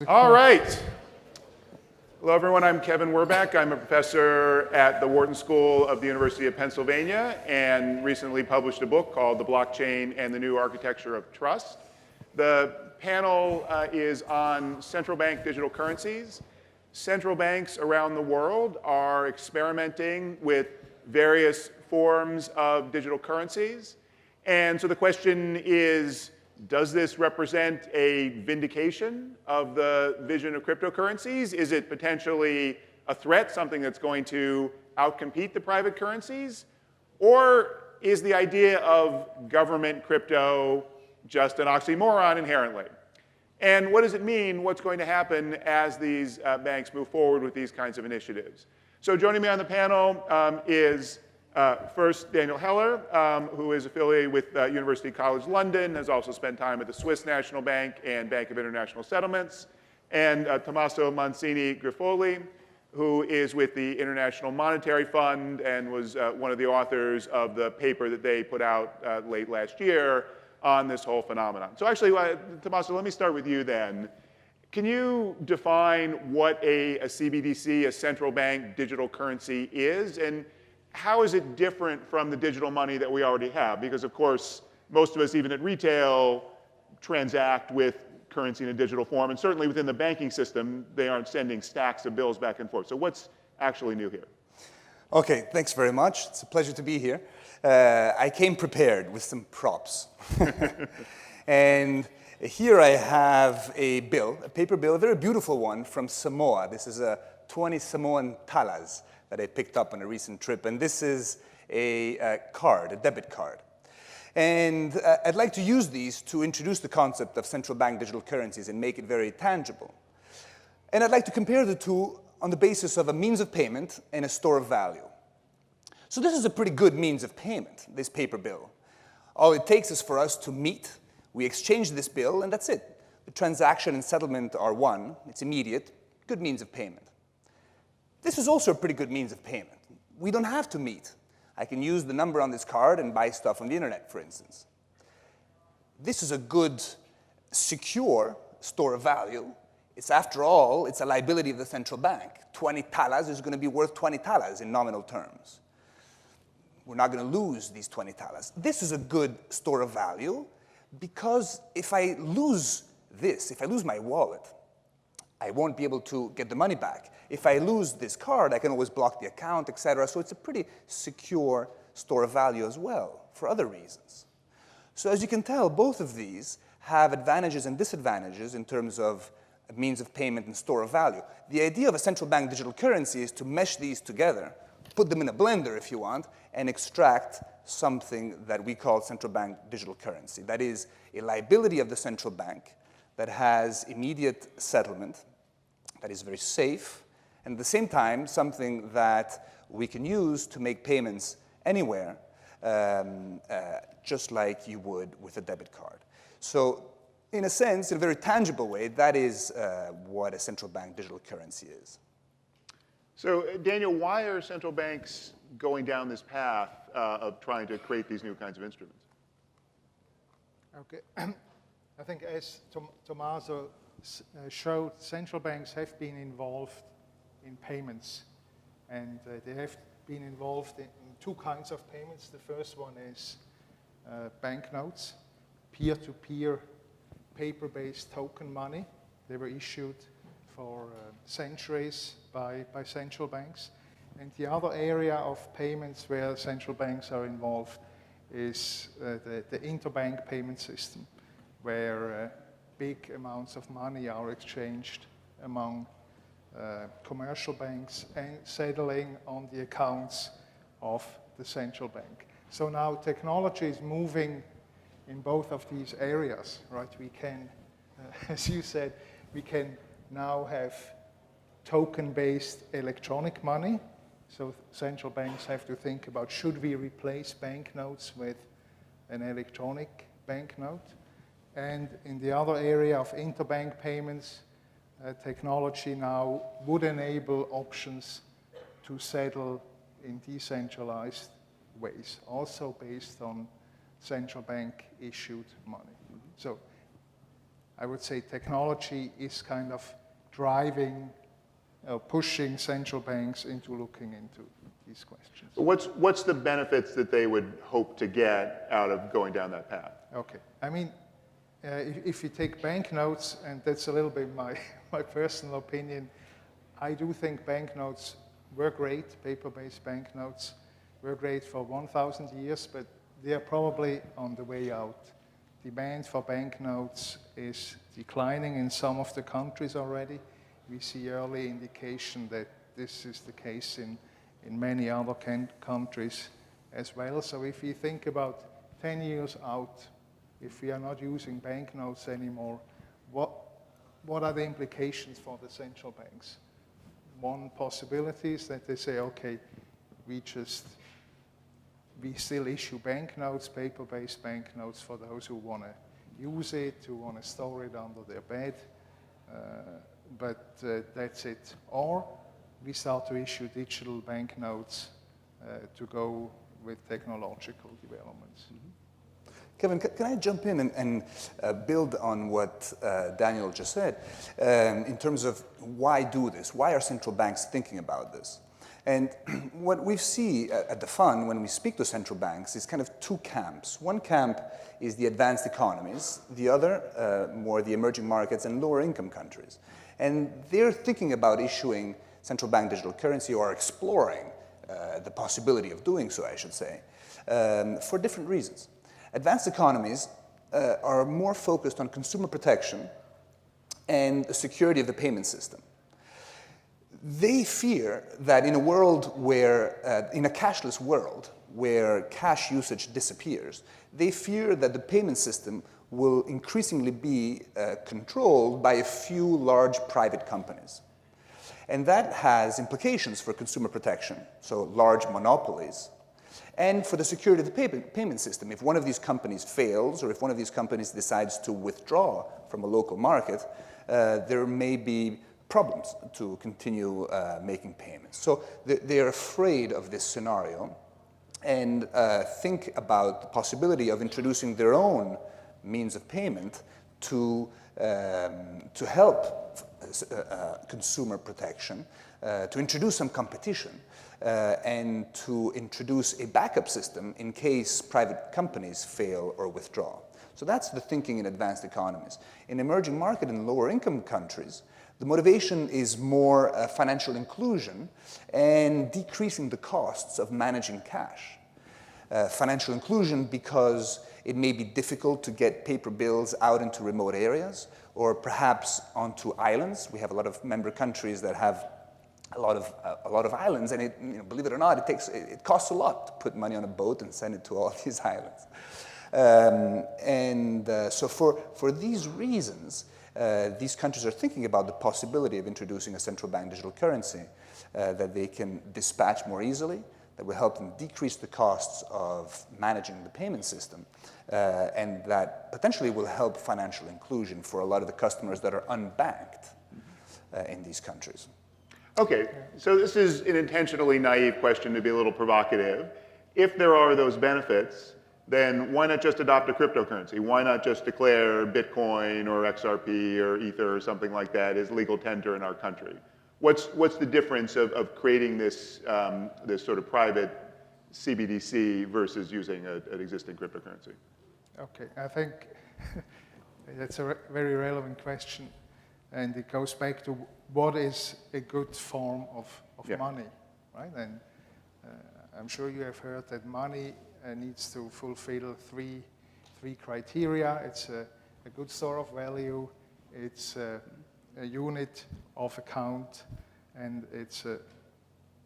All right. Hello, everyone. I'm Kevin Werbeck. I'm a professor at the Wharton School of the University of Pennsylvania and recently published a book called The Blockchain and the New Architecture of Trust. The panel is on central bank digital currencies. Central banks around the world are experimenting with various forms of digital currencies. And so the question is, does this represent a vindication of the vision of cryptocurrencies? Is it potentially a threat, something that's going to outcompete the private currencies? Or is the idea of government crypto just an oxymoron inherently? And what does it mean? What's going to happen as these banks move forward with these kinds of initiatives? So joining me on the panel is first, Daniel Heller, who is affiliated with University College London, has also spent time at the Swiss National Bank and Bank of International Settlements, and Tommaso Mancini Grifoli, who is with the International Monetary Fund and was one of the authors of the paper that they put out late last year on this whole phenomenon. So actually, Tommaso, let me start with you then. Can you define what a CBDC, a central bank digital currency, is? And how is it different from the digital money that we already have? Because, of course, most of us, even at retail, transact with currency in a digital form. And certainly within the banking system, they aren't sending stacks of bills back and forth. So what's actually new here? OK, thanks very much. It's a pleasure to be here. I came prepared with some props. And here I have a bill, a paper bill, a very beautiful one from Samoa. This is a 20 Samoan talas that I picked up on a recent trip. And this is a card, a debit card. And I'd like to use these to introduce the concept of central bank digital currencies and make it very tangible. And I'd like to compare the two on the basis of a means of payment and a store of value. So this is a pretty good means of payment, this paper bill. All it takes is for us to meet, we exchange this bill, and that's it. The transaction and settlement are one. It's immediate, good means of payment. This is also a pretty good means of payment. We don't have to meet. I can use the number on this card and buy stuff on the internet, for instance. This is a good, secure store of value. It's, after all, it's a liability of the central bank. 20 talas is going to be worth 20 talas in nominal terms. We're not going to lose these 20 talas. This is a good store of value because if I lose this, if I lose my wallet, I won't be able to get the money back. If I lose this card, I can always block the account, et cetera. So it's a pretty secure store of value as well, for other reasons. So as you can tell, both of these have advantages and disadvantages in terms of means of payment and store of value. The idea of a central bank digital currency is to mesh these together, put them in a blender, if you want, and extract something that we call central bank digital currency. That is a liability of the central bank that has immediate settlement, that is very safe, and at the same time, something that we can use to make payments anywhere, just like you would with a debit card. So in a sense, in a very tangible way, that is what a central bank digital currency is. So Daniel, why are central banks going down this path of trying to create these new kinds of instruments? Okay. I think as Tommaso showed, central banks have been involved in payments. And they have been involved in two kinds of payments. The first one is banknotes, peer-to-peer, paper-based token money. They were issued for centuries by central banks. And the other area of payments where central banks are involved is the interbank payment system, where big amounts of money are exchanged among commercial banks and settling on the accounts of the central bank. So now technology is moving in both of these areas, right? We can, as you said, we can now have token-based electronic money. So central banks have to think about, should we replace banknotes with an electronic banknote? And in the other area of interbank payments, technology now would enable options to settle in decentralized ways, also based on central bank issued money. So I would say technology is kind of driving, pushing central banks into looking into these questions. What's the benefits that they would hope to get out of going down that path? Okay, I mean, if you take banknotes, and that's a little bit my personal opinion, I do think banknotes were great, paper-based banknotes were great for 1,000 years, but they are probably on the way out. Demand for banknotes is declining in some of the countries already. We see early indication that this is the case in many other countries as well. So if you think about 10 years out, if we are not using banknotes anymore, what are the implications for the central banks? One possibility is that they say, okay, we still issue banknotes, paper-based banknotes for those who want to use it, who want to store it under their bed, but that's it. Or we start to issue digital banknotes to go with technological developments. Kevin, can I jump in and build on what Daniel just said in terms of why do this? Why are central banks thinking about this? And what we see at the fund when we speak to central banks is kind of two camps. One camp is the advanced economies, the other more the emerging markets and lower income countries. And they're thinking about issuing central bank digital currency or exploring the possibility of doing so, I should say, for different reasons. Advanced economies are more focused on consumer protection and the security of the payment system. They fear that in a world where, in a cashless world, where cash usage disappears, they fear that the payment system will increasingly be controlled by a few large private companies. And that has implications for consumer protection, so large monopolies, and for the security of the payment system. If one of these companies fails, or if one of these companies decides to withdraw from a local market, there may be problems to continue making payments. So they're afraid of this scenario and think about the possibility of introducing their own means of payment to help consumer protection, to introduce some competition, and to introduce a backup system in case private companies fail or withdraw. So that's the thinking in advanced economies. In emerging market and lower income countries, the motivation is more financial inclusion and decreasing the costs of managing cash. Financial inclusion because it may be difficult to get paper bills out into remote areas or perhaps onto islands. We have a lot of member countries that have a lot of islands, and believe it or not, it costs a lot to put money on a boat and send it to all these islands. So for these reasons, these countries are thinking about the possibility of introducing a central bank digital currency that they can dispatch more easily, that will help them decrease the costs of managing the payment system, and that potentially will help financial inclusion for a lot of the customers that are unbanked in these countries. Okay, so this is an intentionally naive question to be a little provocative. If there are those benefits, then why not just adopt a cryptocurrency? Why not just declare Bitcoin or XRP or Ether or something like that as legal tender in our country? What's the difference of creating this, this sort of private CBDC versus using an existing cryptocurrency? Okay, I think that's a very relevant question. And it goes back to what is a good form of money, right? And I'm sure you have heard that money needs to fulfill three criteria. It's a good store of value, it's a unit of account, and it's a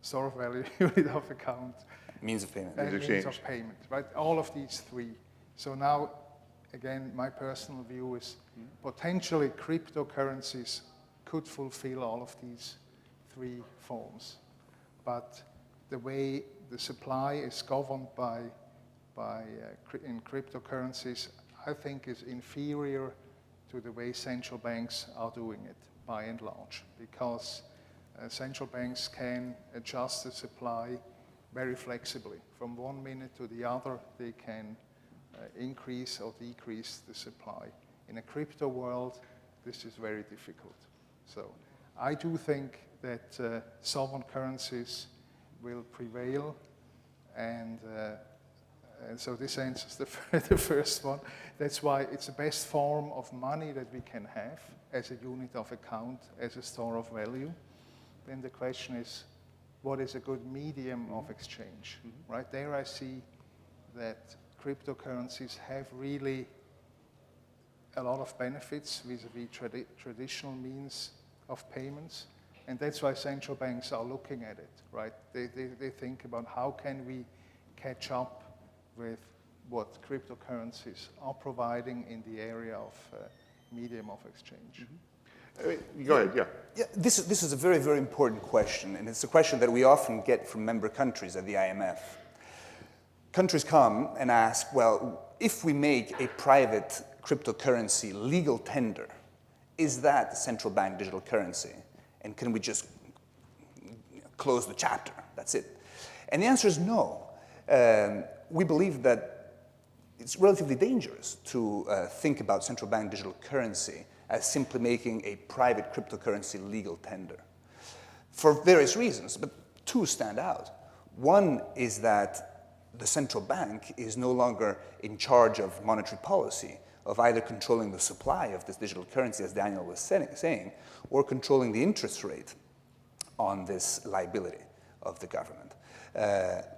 store of value, unit of account. Means of payment. And means of payment, right? All of these three. So now, again, my personal view is potentially cryptocurrencies could fulfill all of these three forms. But the way the supply is governed in cryptocurrencies, I think is inferior to the way central banks are doing it, by and large, because central banks can adjust the supply very flexibly. From 1 minute to the other, they can increase or decrease the supply. In a crypto world, this is very difficult. So I do think that sovereign currencies will prevail, and so this answers the first one. That's why it's the best form of money that we can have as a unit of account, as a store of value. Then the question is, what is a good medium of exchange? Right there I see that cryptocurrencies have really a lot of benefits vis-a-vis traditional means of payments. And that's why central banks are looking at it, right? They think about how can we catch up with what cryptocurrencies are providing in the area of medium of exchange. Go ahead, yeah. Yeah, this is a very, very important question, and it's a question that we often get from member countries at the IMF. Countries come and ask, well, if we make a private cryptocurrency legal tender, is that central bank digital currency? And can we just close the chapter? That's it. And the answer is no. We believe that it's relatively dangerous to think about central bank digital currency as simply making a private cryptocurrency legal tender. For various reasons, but two stand out. One is that the central bank is no longer in charge of monetary policy, of either controlling the supply of this digital currency, as Daniel was saying, or controlling the interest rate on this liability of the government.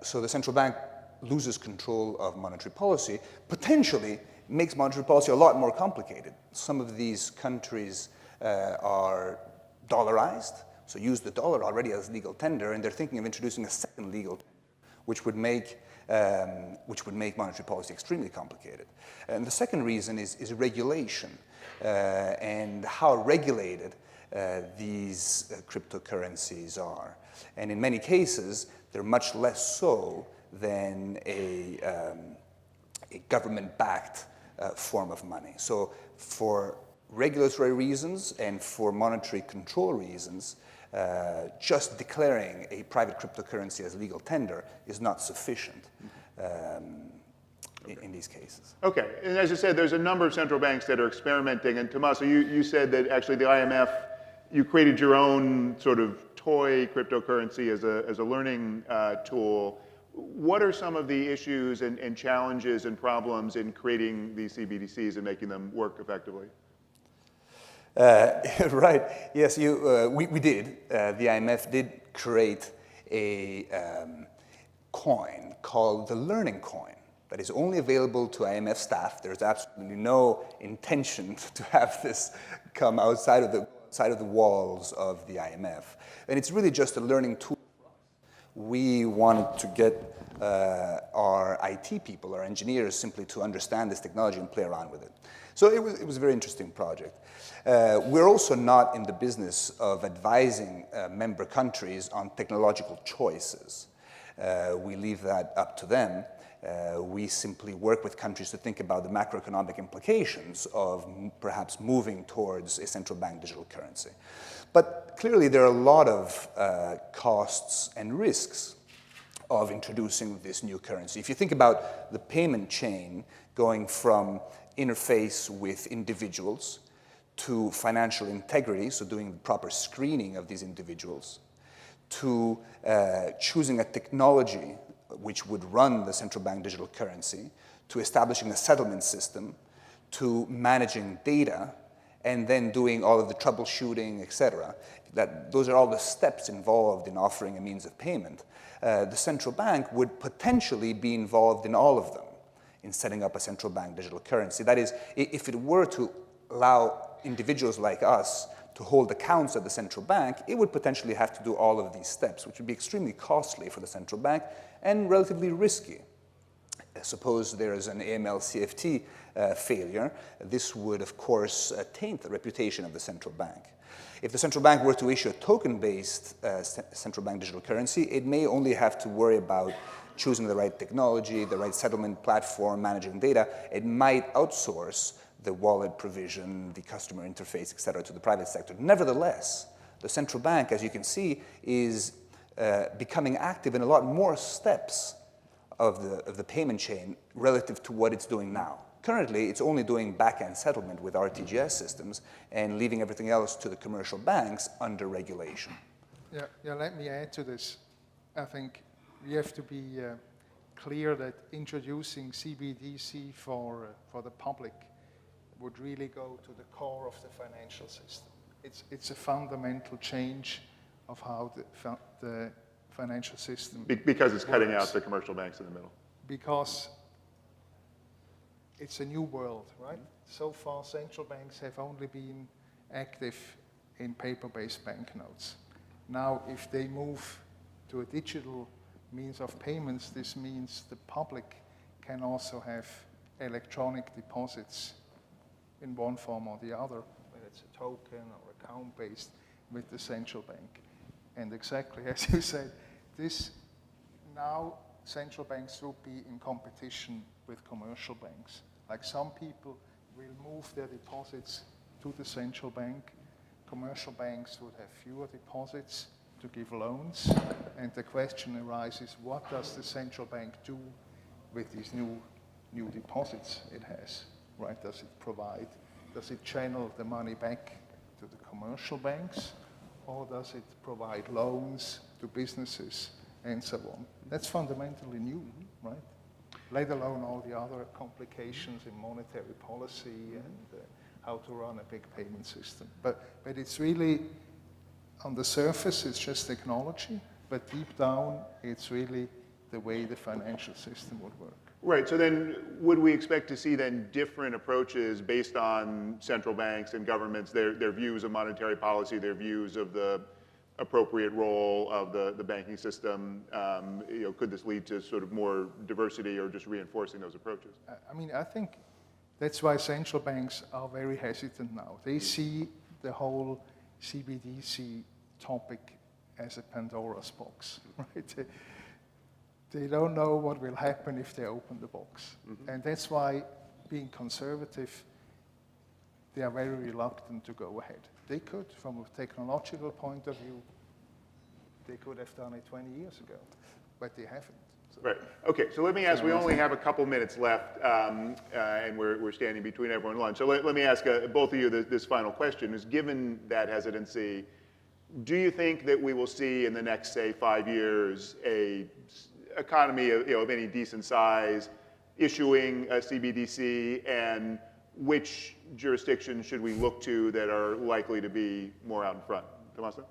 So the central bank loses control of monetary policy, potentially makes monetary policy a lot more complicated. Some of these countries are dollarized, so use the dollar already as legal tender, and they're thinking of introducing a second legal tender, which would make monetary policy extremely complicated. And the second reason is regulation and how regulated these cryptocurrencies are. And in many cases, they're much less so than a government-backed form of money. So for regulatory reasons and for monetary control reasons, just declaring a private cryptocurrency as legal tender is not sufficient in these cases. Okay, and as I said, there's a number of central banks that are experimenting, and Tommaso, you said that actually the IMF, you created your own sort of toy cryptocurrency as a learning tool. What are some of the issues and challenges and problems in creating these CBDCs and making them work effectively? Right. Yes, we did. The IMF did create a coin called the Learning Coin that is only available to IMF staff. There's absolutely no intention to have this come outside of the walls of the IMF. And it's really just a learning tool. We wanted to get our IT people, our engineers, simply to understand this technology and play around with it. So it was a very interesting project. We're also not in the business of advising member countries on technological choices. We leave that up to them. We simply work with countries to think about the macroeconomic implications of perhaps moving towards a central bank digital currency. But clearly there are a lot of costs and risks of introducing this new currency. If you think about the payment chain going from interface with individuals to financial integrity, so doing the proper screening of these individuals, to choosing a technology which would run the central bank digital currency, to establishing a settlement system, to managing data, and then doing all of the troubleshooting, etc. Those are all the steps involved in offering a means of payment. The central bank would potentially be involved in all of them in setting up a central bank digital currency. That is, if it were to allow individuals like us to hold accounts at the central bank, it would potentially have to do all of these steps, which would be extremely costly for the central bank and relatively risky. Suppose there is an AML-CFT failure, this would, of course, taint the reputation of the central bank. If the central bank were to issue a token-based central bank digital currency, it may only have to worry about choosing the right technology, the right settlement platform, managing data. It might outsource the wallet provision, the customer interface, et cetera, to the private sector. Nevertheless, the central bank, as you can see, is becoming active in a lot more steps of the payment chain relative to what it's doing now. Currently, it's only doing back-end settlement with RTGS systems and leaving everything else to the commercial banks under regulation. Yeah, let me add to this. I think we have to be clear that introducing CBDC for the public would really go to the core of the financial system. It's a fundamental change of how the financial system Because it's cutting works. out the commercial banks in the middle. Because it's a new world, right? So far, central banks have only been active in paper-based banknotes. Now, if they move to a digital means of payments, this means the public can also have electronic deposits in one form or the other, whether it's a token or account-based with the central bank. And exactly as you said, this now central banks will be in competition with commercial banks. Like some people will move their deposits to the central bank. Commercial banks would have fewer deposits to give loans. And the question arises, what does the central bank do with these new deposits it has, right? Does it channel the money back to the commercial banks, or does it provide loans to businesses and so on? That's fundamentally new, right? Let alone all the other complications in monetary policy and how to run a big payment system. But it's really, on the surface, it's just technology, but deep down, it's really the way the financial system would work. Right, so then would we expect to see then different approaches based on central banks and governments, their views of monetary policy, their views of the appropriate role of the banking system? Could this lead to sort of more diversity or just reinforcing those approaches? I think that's why central banks are very hesitant now. They see the whole CBDC topic as a Pandora's box, right? They don't know what will happen if they open the box. Mm-hmm. And that's why, being conservative, they are very reluctant to go ahead. They could, from a technological point of view, they could have done it 20 years ago, but they haven't. So. Right. Okay, so let me ask, we only have a couple minutes left, and we're standing between everyone and lunch. So let me ask both of you this final question, is given that hesitancy, do you think that we will see in the next, say, 5 years, a economy of any decent size issuing a CBDC, and which jurisdictions should we look to that are likely to be more out in front? Tommaso?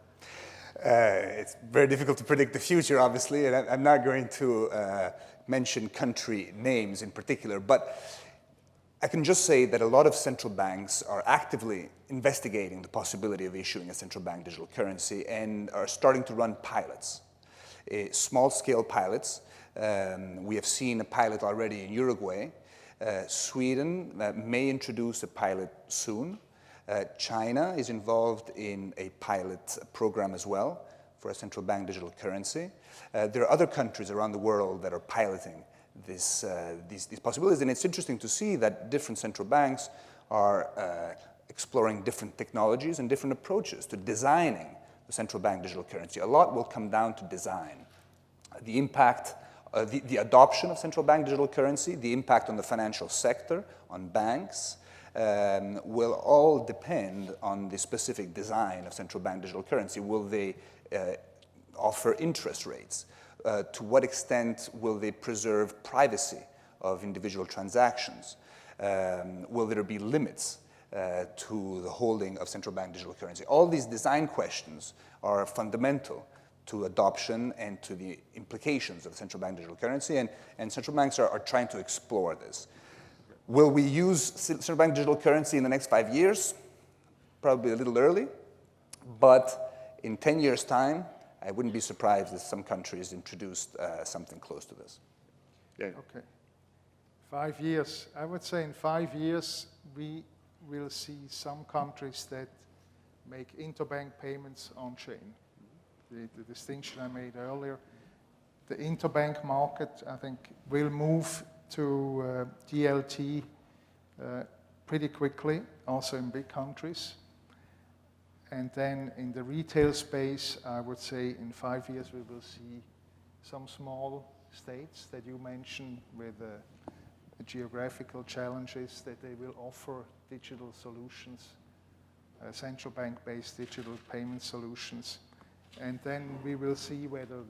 It's very difficult to predict the future, obviously, and I'm not going to mention country names in particular, but I can just say that a lot of central banks are actively investigating the possibility of issuing a central bank digital currency and are starting to run pilots. Small-scale pilots. We have seen a pilot already in Uruguay. Sweden may introduce a pilot soon. China is involved in a pilot program as well for a central bank digital currency. There are other countries around the world that are piloting these possibilities, and it's interesting to see that different central banks are exploring different technologies and different approaches to designing the central bank digital currency. A lot will come down to design. The impact, the adoption of central bank digital currency, the impact on the financial sector, on banks, will all depend on the specific design of central bank digital currency. Will they offer interest rates? To what extent will they preserve privacy of individual transactions? Will there be limits to the holding of central bank digital currency? All these design questions are fundamental to adoption and to the implications of central bank digital currency, and central banks are trying to explore this. Will we use central bank digital currency in the next 5 years? Probably a little early, but in 10 years' time, I wouldn't be surprised if some countries introduced something close to this. Yeah. Okay. 5 years. I would say in 5 years, we will see some countries that make interbank payments on-chain. The distinction I made earlier, the interbank market, I think, will move to DLT pretty quickly, also in big countries. And then in the retail space, I would say in 5 years we will see some small states that you mentioned with geographical challenges, that they will offer digital solutions, central bank-based digital payment solutions. And then we will see whether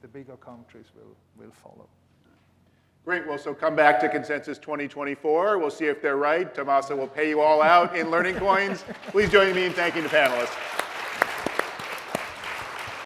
the bigger countries will follow. Great. Well, so come back to Consensus 2024. We'll see if they're right. Tommaso will pay you all out in learning coins. Please join me in thanking the panelists.